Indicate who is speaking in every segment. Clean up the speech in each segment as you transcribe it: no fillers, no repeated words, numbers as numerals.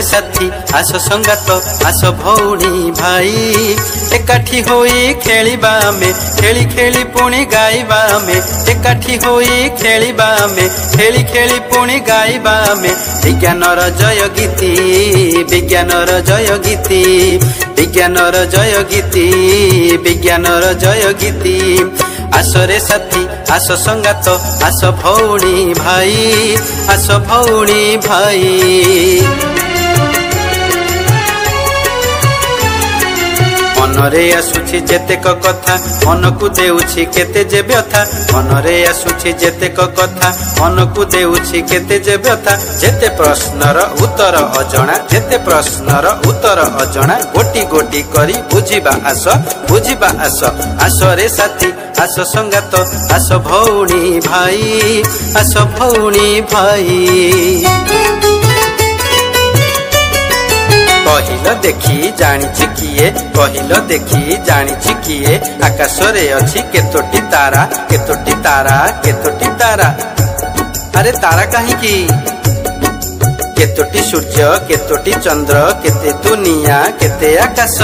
Speaker 1: साथी आस संगात आस भौणी भाई एकाठी होई खेलिबा में खेली खेली पुणी गाइबा में एकाठी होई खेलिबा में खेली खेली पुणी गाइबा में विज्ञानर जय गीति विज्ञानर जय गीति विज्ञानर जय गीति विज्ञानर जय गीति आसरे साथी आस संगात आस भौणी भाई आस भौणी भाई मनरे आसुछि जेतेक कथा मन को देउछि केते जे व्यथा मनरे आसुछि जेतेक कथा मन को देउछि केते जे व्यथा जेते प्रश्नर उत्तर अजणा जेते प्रश्नर उत्तर अजणा गोटी गोटी करी बुझिबा आस आसरे साथी आस संगात आस भौणी भाई आस भौणी भाई कहिल देखी जानिछि किए कहिल देखी जानिछि किए आकाश रे अछि केतोटी तारा केतोटी तारा केतोटी तारा अरे तारा कहीं की केतोटी सूर्य केतोटी चंद्र केते दुनिया केते आकाश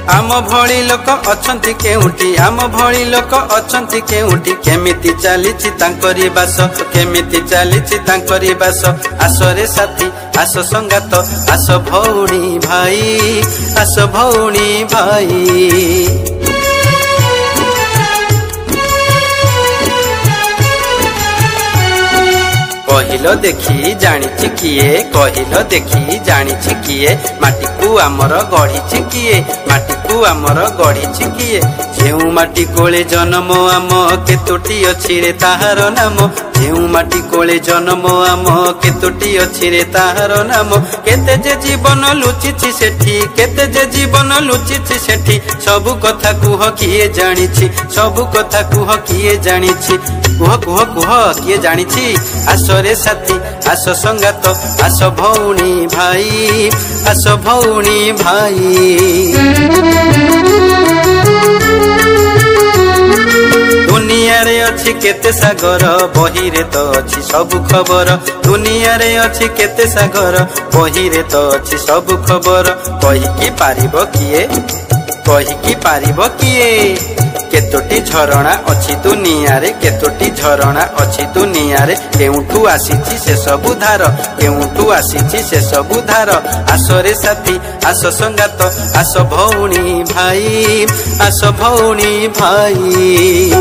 Speaker 1: आम भली लोक अछंती केउटी आम भली लोक अछंती केउटी केमिति चालिछि तांकरी बास केमिति चालिछि तांकरी बास आसरे साथी आस संगात आस भौणी भाई आस भौणी भाई कहिल देखी जानिछि किए कहिल देखी जानिछि किए माटी को आमर गढ़िछि किए माटी को आमर गढ़िछि किए जेउ माटी कोले जन्म आम केतोटी अछि रे ताहार नाम जेउ माटी कोले जन्म आम केतोटी अछि रे ताहार नाम केते जे जीवन लुचिछि सेठी केते जे जीवन लुचिछि सेठी सब कथा कुह किए जानिछि सब कथा कुह किए जानिछि कुह कुह कुह किए जानिछि आसरे साथी आस संगात आस भौणी भाई आस भौणी भाई दुनिया रे अछि केते सागर बही रे तो अछि सब खबर दुनिया रे अछि केते सागर बही रे तो अछि सब खबर कहि की पारिबो किए कहि की पारिबो किए केतोटी झरणा अछि दुनिया रे केतोटी झरणा अछि दुनिया रे केउठू आसीछि से सबु धार केउठू आसीछि से सबु धार आसरे साथी आस संगात आस भौणी भाई आस भौणी भाई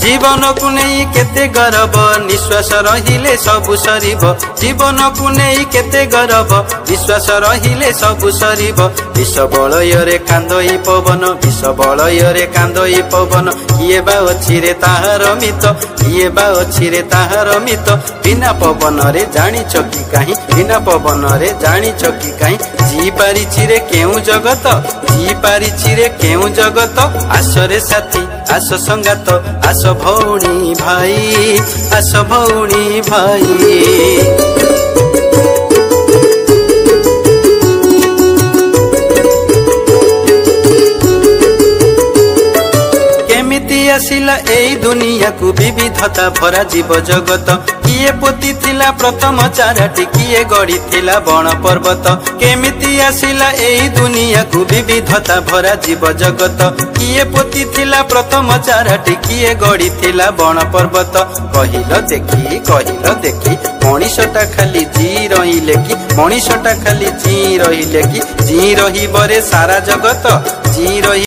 Speaker 1: जीवन को नहीं केते गर्व निश्वास रहिले सबु सरीब जीवन को नहीं केते गर्व विश्वास रहिले सबु सरीब विष बलय रे कांदई पवन विष बलय रे कांदई पवन किए बा अछि रे ताहार मित किए बा अछि रे ताहार मित बिना पवन रे जानिछ कि काहे बिना पवन रे जानिछ कि काहे जी पारिछि रे केउ जगत जी पारिछि रे केउ जगत आसरे साथी आस संगात आस भौणी भाई आस भौणी भाई केमिति आसिला एई दुनिया को विविधता भरा जीव जगत किए पोती थिला प्रथम चाराटी किए गढ़ी थिला बण पर्वत केमिति आसिला एई दुनिया को विविधता भरा जीव जगत किए पोती थिला प्रथम चाराटी किए गढ़ी थिला बण पर्वत कहिल देखी मनीषटा खाली जी रहिले कि मनीषटा खाली जी रहिले कि जी रहिबरे सारा जगत जी रही